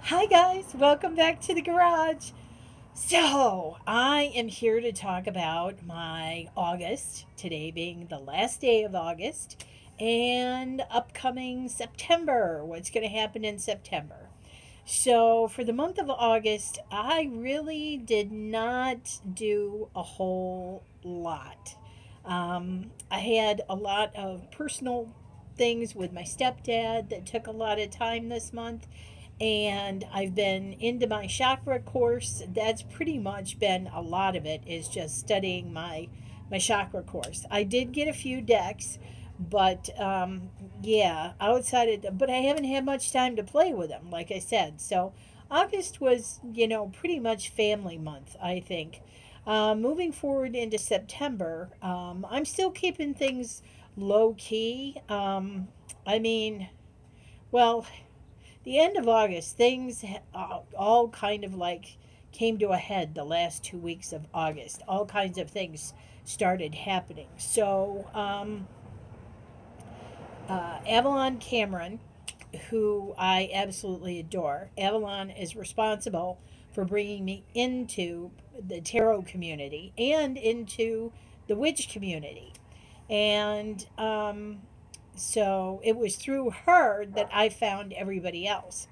Hi guys, welcome back to the garage. So, I am here to talk about my August, today being the last day of August, and upcoming September, what's going to happen in September. So, for the month of August, I really did not do a whole lot. I had a lot of personal things with my stepdad that took a lot of time this month, and I've been into my chakra course. That's pretty much been a lot of it, is just studying my chakra course. I did get a few decks, but yeah, outside of, but I haven't had much time to play with them, like I said. So August was, pretty much family month, I think. Moving forward into September, I'm still keeping things low key. I mean, well, the end of August, things all kind of like came to a head the last 2 weeks of August. All kinds of things started happening. So, Avalon Cameron, who I absolutely adore, Avalon is responsible for bringing me into the tarot community and into the witch community. And so it was through her that I found everybody else.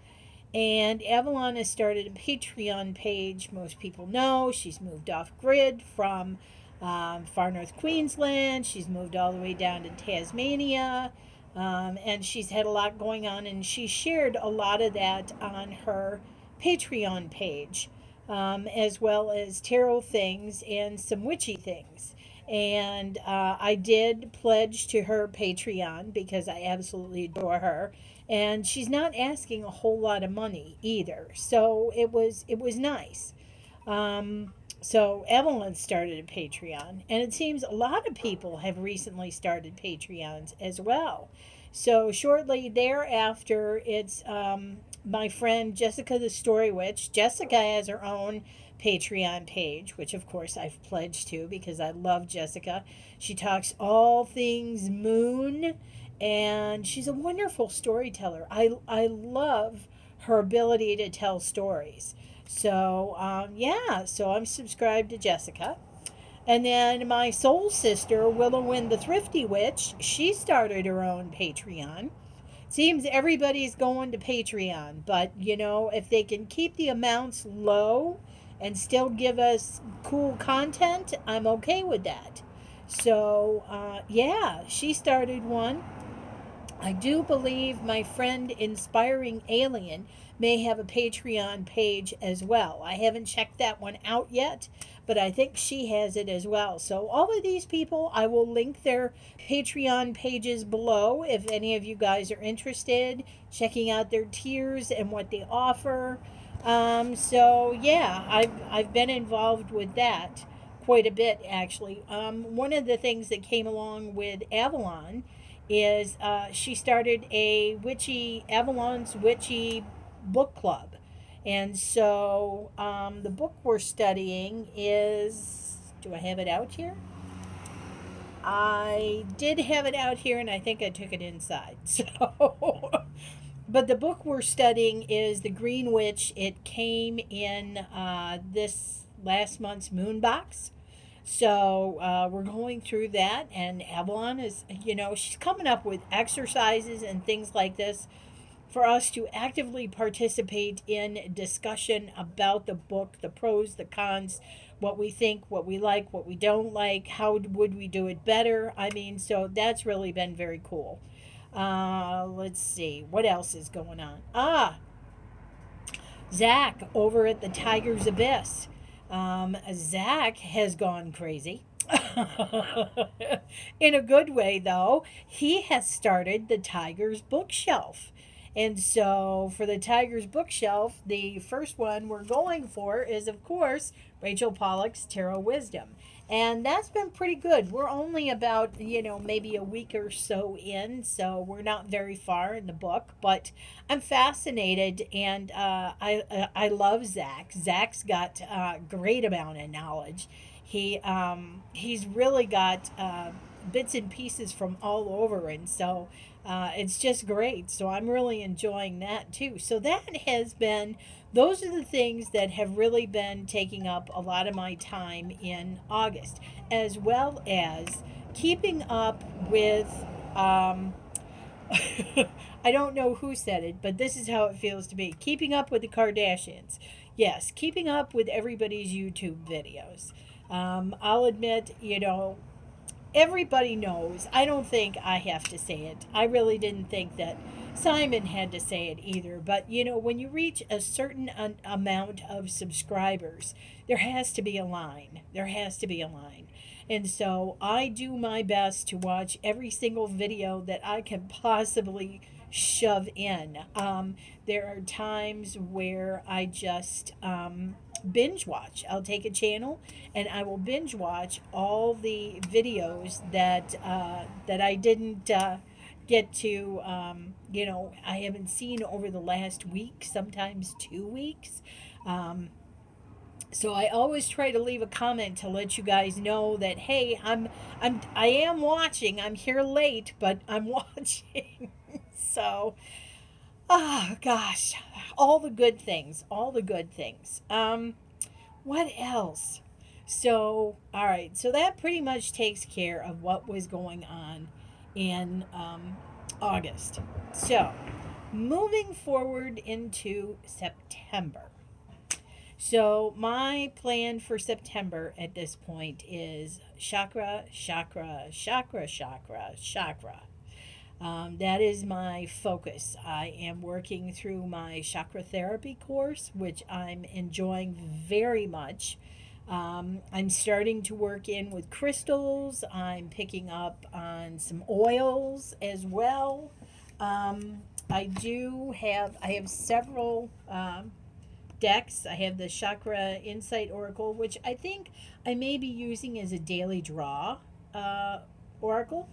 And Avalon has started a Patreon page. Most people know she's moved off grid from far north Queensland. She's moved all the way down to Tasmania. And she's had a lot going on, and she shared a lot of that on her Patreon page, as well as tarot things and some witchy things. And I did pledge to her Patreon because I absolutely adore her, and she's not asking a whole lot of money either. So it was nice. So Evelyn started a Patreon, and it seems a lot of people have recently started Patreons as well. So shortly thereafter, it's my friend Jessica the Story Witch. Jessica has her own Patreon page, which of course I've pledged to because I love Jessica. She talks all things moon, and she's a wonderful storyteller. I love her ability to tell stories. So, yeah, so I'm subscribed to Jessica. And then my soul sister, Willow Wynn the Thrifty Witch, she started her own Patreon. Seems everybody's going to Patreon, but if they can keep the amounts low and still give us cool content, I'm okay with that. So, yeah, she started one. I do believe my friend Inspiring Alien may have a Patreon page as well. I haven't checked that one out yet, but I think she has it as well. So all of these people, I will link their Patreon pages below if any of you guys are interested, checking out their tiers and what they offer. So yeah, I've been involved with that quite a bit actually. One of the things that came along with Avalon is she started a witchy Avalon's witchy book club, and so the book we're studying is. Do I have it out here? I did have it out here, and I think I took it inside. So, but the book we're studying is The Green Witch. It came in this last month's Moon Box. So we're going through that, and Avalon is, she's coming up with exercises and things like this for us to actively participate in discussion about the book, the pros, the cons, what we think, what we like, what we don't like, how would we do it better. I mean, so that's really been very cool. Let's see, what else is going on? Zach over at the Tiger's Abyss. Zach has gone crazy. In a good way, though. He has started the Tiger's Bookshelf. And so, for the Tiger's Bookshelf, the first one we're going for is, of course, Rachel Pollack's Tarot Wisdom. And that's been pretty good. We're only about, maybe a week or so in, so we're not very far in the book. But I'm fascinated, and I love Zach. Zach's got a great amount of knowledge. He's really got bits and pieces from all over, and so It's just great. So I'm really enjoying that too. So that has been, those are the things that have really been taking up a lot of my time in August, as well as keeping up with. Um, I don't know who said it, but this is how it feels to me. Keeping up with the Kardashians. Yes, keeping up with everybody's YouTube videos. I'll admit, everybody knows. I don't think I have to say it. I really didn't think that Simon had to say it either. But, when you reach a certain amount of subscribers, there has to be a line. There has to be a line. And so I do my best to watch every single video that I can possibly shove in. There are times where I just binge watch. I'll take a channel and I will binge watch all the videos that I didn't get to, I haven't seen over the last week, sometimes 2 weeks. So I always try to leave a comment to let you guys know that, hey, I am watching. I'm here late, but I'm watching. So, oh gosh, all the good things, all the good things. What else? So, all right. So that pretty much takes care of what was going on in August. So, moving forward into September. So my plan for September at this point is chakra, chakra, chakra, chakra, chakra. That is my focus. I am working through my chakra therapy course, which I'm enjoying very much. I'm starting to work in with crystals. I'm picking up on some oils as well. I have several decks. I have the Chakra Insight Oracle, which I think I may be using as a daily draw oracle.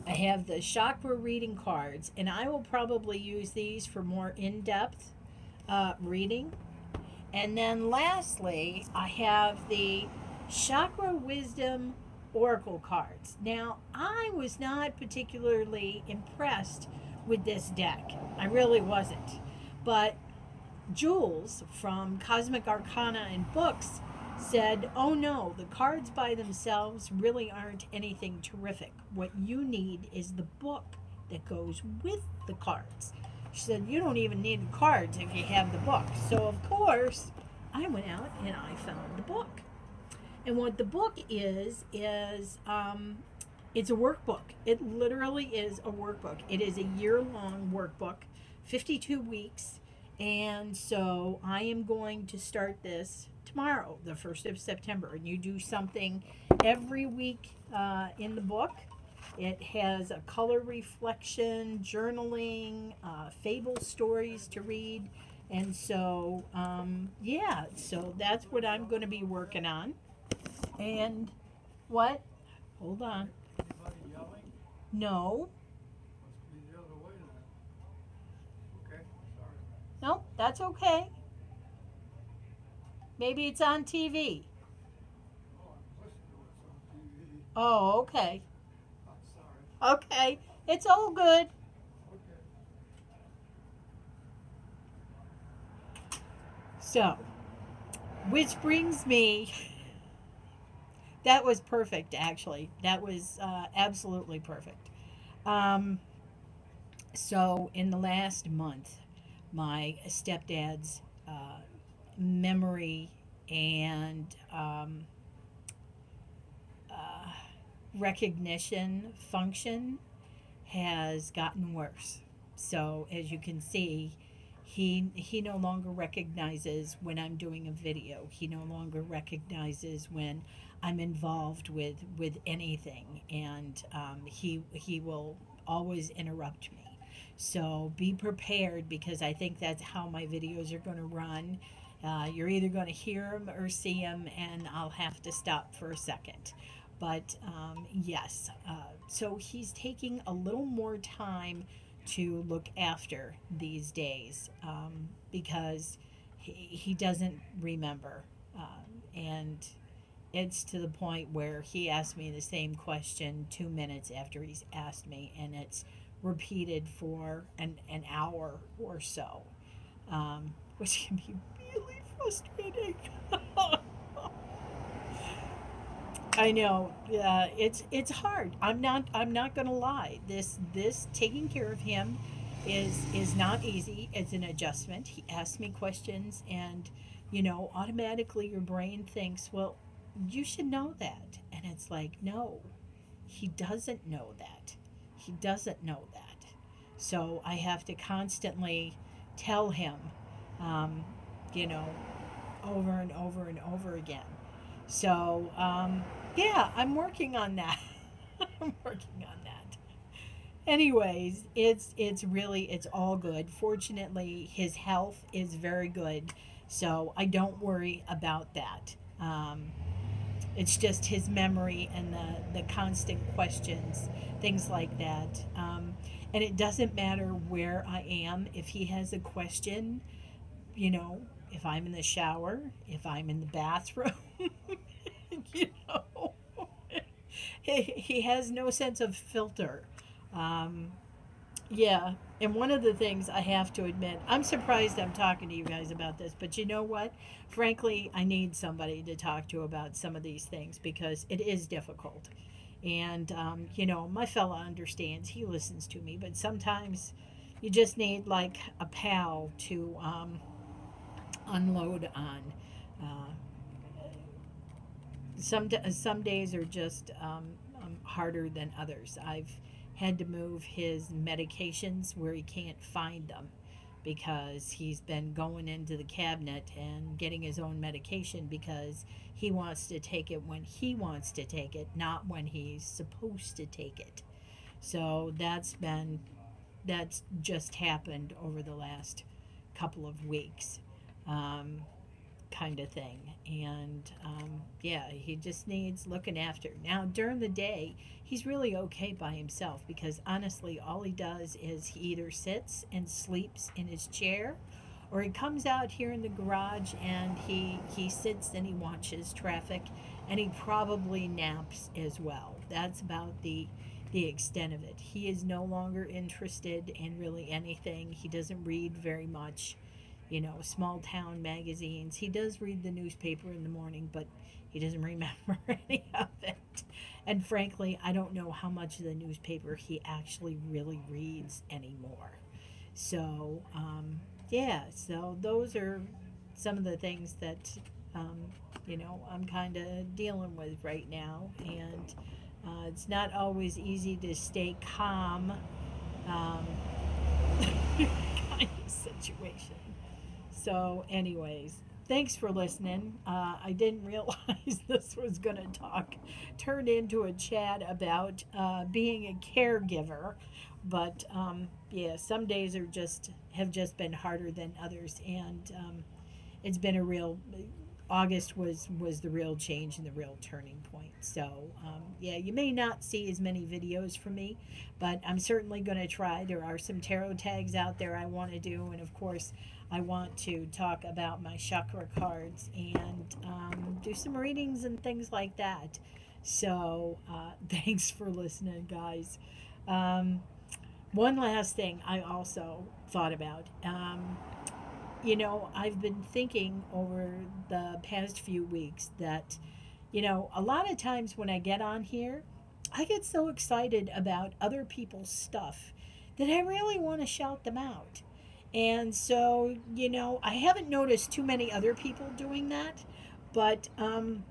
I have the chakra reading cards, and I will probably use these for more in-depth reading. And then lastly, I have the Chakra Wisdom Oracle cards. Now, I was not particularly impressed with this deck. I really wasn't. But Jules from Cosmic Arcana and Books said, oh no, the cards by themselves really aren't anything terrific. What you need is the book that goes with the cards. She said, you don't even need the cards if you have the book. So of course, I went out and I found the book. And what the book is it's a workbook. It literally is a workbook. It is a year-long workbook, 52 weeks. And so I am going to start this tomorrow, the 1st of September. And you do something every week in the book. It has a color reflection, journaling, fable stories to read. And so, yeah, so that's what I'm going to be working on. And what? Hold on. No. No, that's okay. Maybe it's on TV. Oh, okay. Okay, it's all good. So, which brings me, that was perfect, actually. That was absolutely perfect. So, in the last month, my stepdad's memory and recognition function has gotten worse. So as you can see, he no longer recognizes when I'm doing a video. He no longer recognizes when I'm involved with anything, and he will always interrupt me. So be prepared, because I think that's how my videos are going to run. You're either going to hear them or see them, and I'll have to stop for a second. But yes, so he's taking a little more time to look after these days, because he doesn't remember. And it's to the point where he asked me the same question 2 minutes after he's asked me, and it's repeated for an hour or so, which can be really frustrating. I know. Yeah, it's hard. I'm not gonna lie. This taking care of him is not easy. It's an adjustment. He asks me questions, and automatically your brain thinks, well, you should know that, and it's like, no, he doesn't know that. He doesn't know that. So I have to constantly tell him, um, you know, over and over and over again. So, yeah, I'm working on that. I'm working on that. Anyways, it's all good. Fortunately, his health is very good, so I don't worry about that. It's just his memory and the constant questions, things like that. And it doesn't matter where I am. If he has a question, you know, if I'm in the shower, if I'm in the bathroom, you know, he has no sense of filter. Um, yeah, and one of the things I have to admit, I'm surprised I'm talking to you guys about this, but you know what? Frankly, I need somebody to talk to about some of these things because it is difficult. And, my fella understands, he listens to me, but sometimes you just need like a pal to unload on. Uh, some days are just harder than others. I've had to move his medications where he can't find them because he's been going into the cabinet and getting his own medication because he wants to take it when he wants to take it, not when he's supposed to take it. So that's just happened over the last couple of weeks. Um, Kind of thing. And yeah, he just needs looking after. Now, during the day, he's really okay by himself because honestly, all he does is he either sits and sleeps in his chair or he comes out here in the garage and he sits and he watches traffic and he probably naps as well. That's about the extent of it. He is no longer interested in really anything. He doesn't read very much, small town magazines. He does read the newspaper in the morning, but he doesn't remember any of it. And frankly, I don't know how much of the newspaper he actually really reads anymore. So, yeah, so those are some of the things that, I'm kind of dealing with right now. And it's not always easy to stay calm, um, kind of situation. So, anyways, thanks for listening. I didn't realize this was going to turn into a chat about being a caregiver, but yeah, some days have just been harder than others, and it's been a real. August was the real change and the real turning point. So, yeah, you may not see as many videos from me, but I'm certainly going to try. There are some tarot tags out there I want to do, and of course, I want to talk about my chakra cards and do some readings and things like that. So, thanks for listening, guys. One last thing I also thought about. I've been thinking over the past few weeks that, a lot of times when I get on here, I get so excited about other people's stuff that I really want to shout them out. And so, I haven't noticed too many other people doing that, but I'm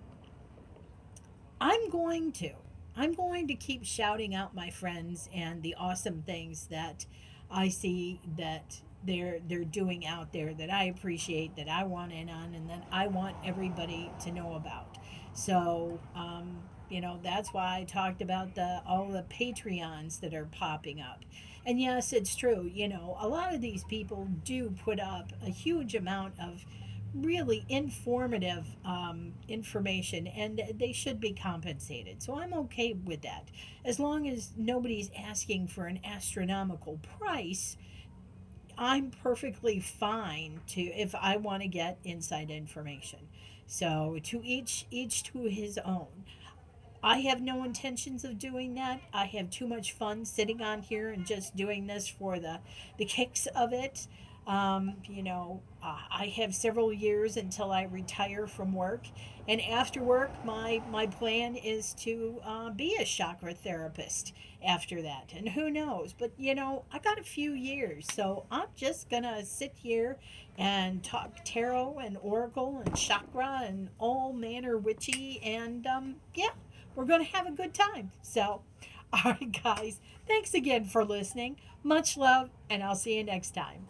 going to. I'm going to keep shouting out my friends and the awesome things that I see that they're doing out there that I appreciate, that I want in on, and that I want everybody to know about. So, that's why I talked about all the Patreons that are popping up. And yes, it's true. A lot of these people do put up a huge amount of really informative information, and they should be compensated. So I'm okay with that. As long as nobody's asking for an astronomical price, I'm perfectly fine to if I want to get inside information. So to each to his own. I have no intentions of doing that. I have too much fun sitting on here and just doing this for the kicks of it. I have several years until I retire from work, and after work, my plan is to be a chakra therapist after that. And who knows? But I got a few years, so I'm just gonna sit here and talk tarot and oracle and chakra and all manner witchy, and yeah, we're going to have a good time. So, all right, guys, thanks again for listening. Much love, and I'll see you next time.